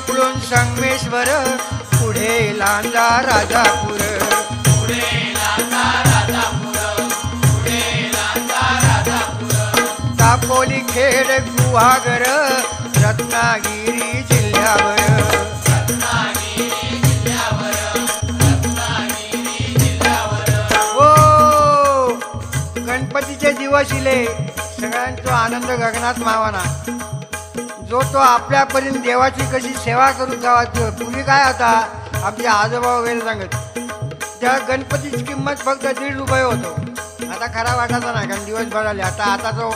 सापडून संगमेश्वर, पुढे लांजा राजापूर. दापोली खेड गुहागर, रत्नागिरी जिल्ह्यावर. ओ गणपतीचे दिवस इले, सगळ्यांचा आनंद गगनात मावाना. जो तो आपल्यापर्यंत देवाची कशी सेवा करून जावा. पूर्वी काय होता, आमचे आजोबा वगैरे सांगत, त्या गणपतीची किंमत फक्त ₹1.5 होतो. आता खरा वाटायचा नाही, कारण दिवस बदलले. आता तो